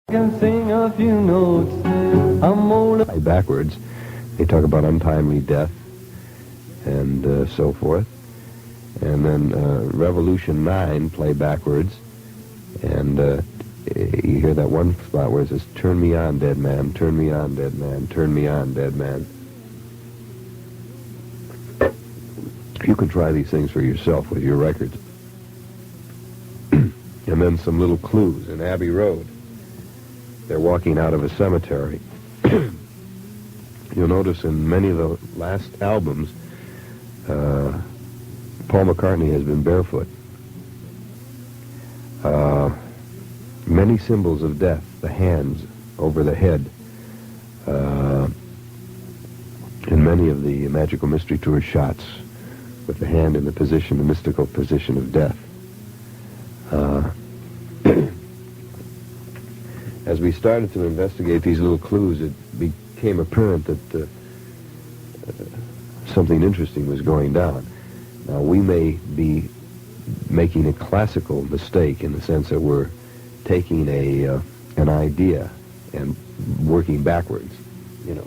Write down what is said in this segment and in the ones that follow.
Can sing a few notes. I'm old. Backwards, they talk about untimely death and so forth. And then Revolution 9 play backwards, and you hear that one spot where it says, "Turn me on, dead man, turn me on, dead man, turn me on, dead man." You can try these things for yourself with your records. And then some little clues in Abbey Road. They're walking out of a cemetery. You'll notice in many of the last albums, Paul McCartney has been barefoot. Many symbols of death, the hands over the head, in many of the Magical Mystery Tour shots, with the hand in the mystical position of death. As we started to investigate these little clues, it became apparent that something interesting was going down. Now, we may be making a classical mistake in the sense that we're taking an idea and working backwards. You know,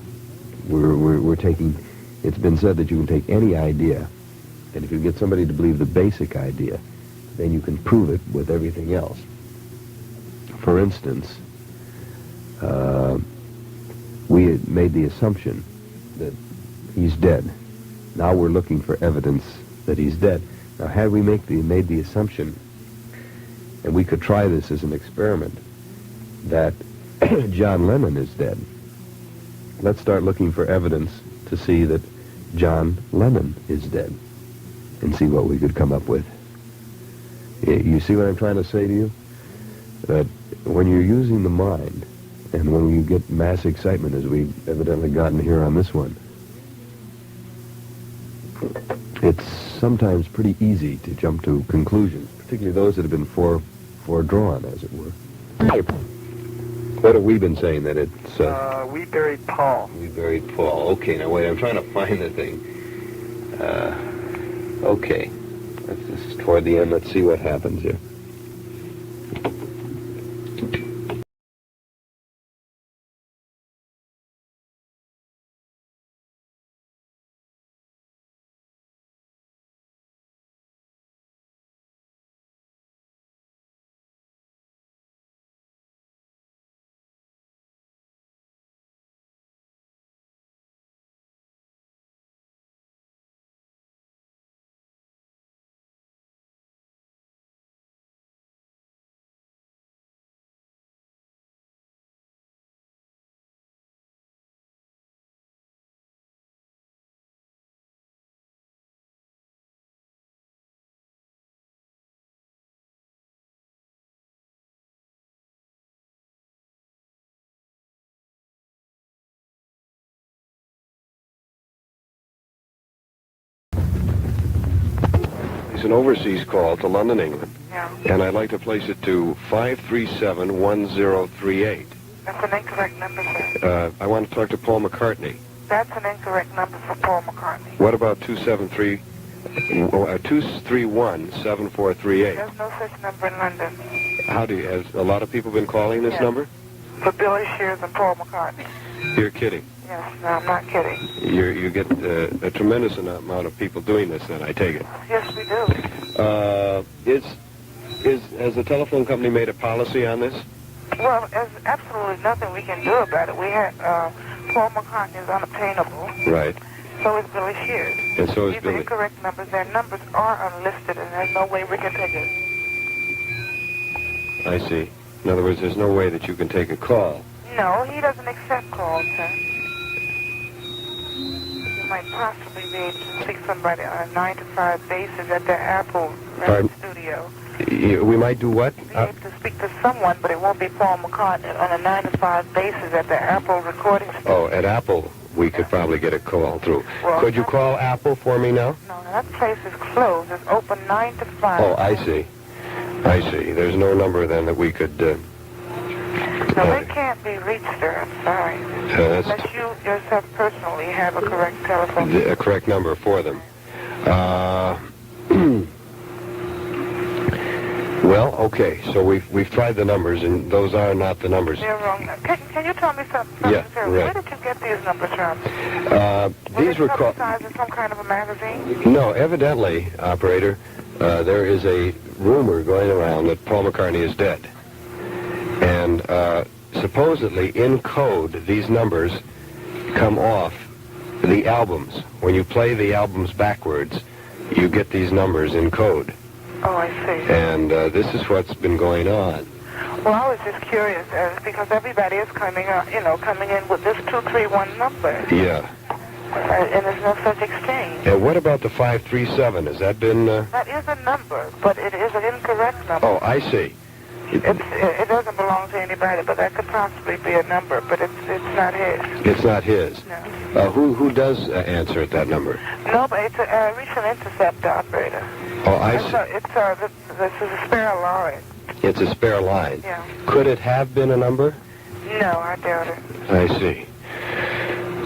we're taking. It's been said that you can take any idea, and if you get somebody to believe the basic idea, then you can prove it with everything else. For instance, we had made the assumption that he's dead. Now we're looking for evidence that he's dead. Now, had we made the assumption, and we could try this as an experiment, that John Lennon is dead, let's start looking for evidence to see that John Lennon is dead, and see what we could come up with. You see what I'm trying to say to you? That when you're using the mind, and when you get mass excitement, as we've evidently gotten here on this one, it's sometimes pretty easy to jump to conclusions, particularly those that have been foredrawn, as it were. What have we been saying that it's... we buried Paul. We buried Paul. Okay, now wait, I'm trying to find the thing. Okay. This is toward the end. Let's see what happens here. It's an overseas call to London, England. Yeah. And I'd like to place it to 537-1038. That's an incorrect number, sir. I want to talk to Paul McCartney. That's an incorrect number for Paul McCartney. What about 231-7438? There's no such number in London. Has a lot of people been calling this number? For Billy Shears and Paul McCartney. You're kidding. Yes, no, I'm not kidding. You get a tremendous amount of people doing this, then, I take it. Yes, we do. Has the telephone company made a policy on this? Well, there's absolutely nothing we can do about it. We had, Paul McCartney is unobtainable. Right. So is Billy Shears. And so is These Billy. are incorrect numbers. Their numbers are unlisted, and there's no way we can take it. I see. In other words, there's no way that you can take a call. No, he doesn't accept calls, sir. You might possibly be able to speak to somebody on a 9-to-5 basis at the Apple studio. We might do what? Be able to speak to someone, but it won't be Paul McCartney on a 9-to-5 basis at the Apple recording studio. Oh, at Apple, we could probably get a call through. Well, could you call Apple for me now? No, that place is closed. It's open 9 to 5. Oh, I see. I see. There's no number then that we could... No, they can't be reached, sir. I'm sorry. Unless you yourself personally have a correct telephone. A correct number Well, okay, so we've tried the numbers, and those are not the numbers. They're wrong. Can you tell me something, Yeah, sir? right. Where did you get these numbers from? These were called... publicized in some kind of a magazine? No, evidently, operator, there is a rumor going around that Paul McCartney is dead. And supposedly, in code, these numbers come off the albums. When you play the albums backwards, you get these numbers in code. Oh, I see. And this is what's been going on. Well, I was just curious, because everybody is coming in with this 231 number. Yeah. And there's no such exchange. And what about the 537? Has that been... That is a number, but it is an incorrect number. Oh, I see. It doesn't belong to anybody, but that could possibly be a number, but it's not his. It's not his? No. Who does answer at that number? No, but it's a recent intercept operator. Oh, I see. This is a spare line. It's a spare line. Yeah. Could it have been a number? No, I doubt it. I see.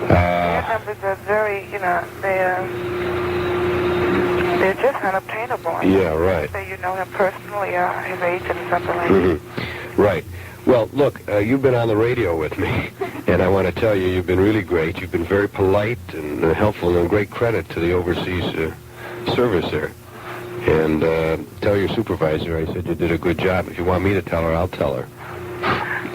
Their numbers are very, they're just unobtainable. Yeah, right. Say you know him personally, his agent or something like Mm-hmm. Right. Well, look, you've been on the radio with me, and I want to tell you, you've been really great. You've been very polite and helpful, and great credit to the overseas service there. And tell your supervisor I said you did a good job. If you want me to tell her, I'll tell her.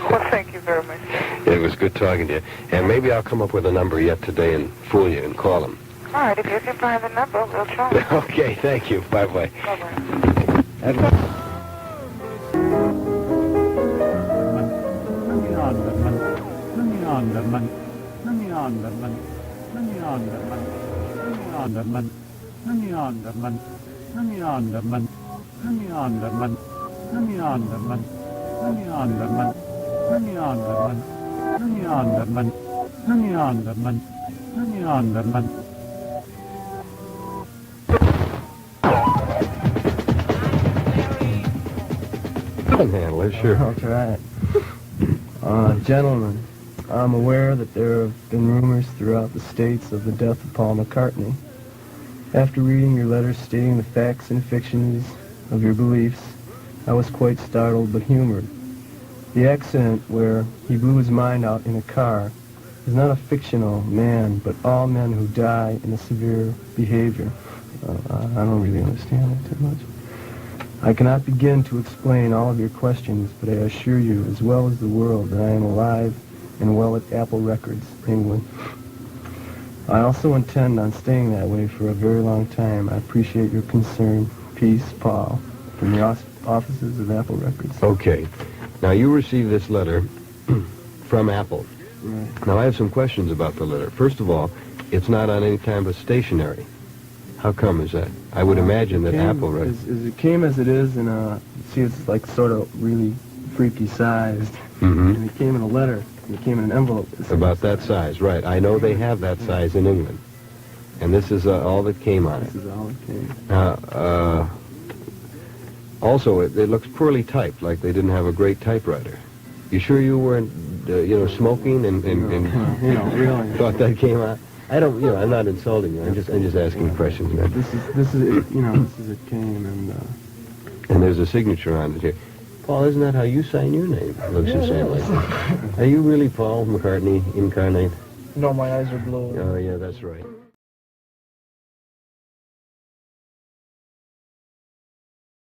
Well, thank you very much. It was good talking to you. And maybe I'll come up with a number yet today and fool you and call him. All right, if you can find the number, we'll try. Okay, thank you. Bye-bye. Bye-bye. Handler, sure. That's right. Gentlemen, I'm aware that there have been rumors throughout the states of the death of Paul McCartney. After reading your letters stating the facts and fictions of your beliefs, I was quite startled but humored. The accident where he blew his mind out in a car is not a fictional man, but all men who die in a severe behavior. I don't really understand it too much. I cannot begin to explain all of your questions, but I assure you, as well as the world, that I am alive and well at Apple Records, England. I also intend on staying that way for a very long time. I appreciate your concern. Peace, Paul, from the offices of Apple Records. Okay. Now, you received this letter from Apple. Right. Now, I have some questions about the letter. First of all, it's not on any kind of stationery. How come is that? I would imagine that Apple... It came as it is in a... See, it's like sort of really freaky sized. Mm-hmm. And it came in a letter. And it came in an envelope. About that size, right. I know they have that size in England. And this is all that came on it. This is all it came. Also, it looks poorly typed, like they didn't have a great typewriter. You sure you weren't, smoking and really. thought that came out? I don't, I'm not insulting you. I'm just asking questions, man. This is it came, And there's a signature on it here. Paul, isn't that how you sign your name? It looks the same way. Are you really Paul McCartney incarnate? No, my eyes are blue. Oh, yeah, that's right.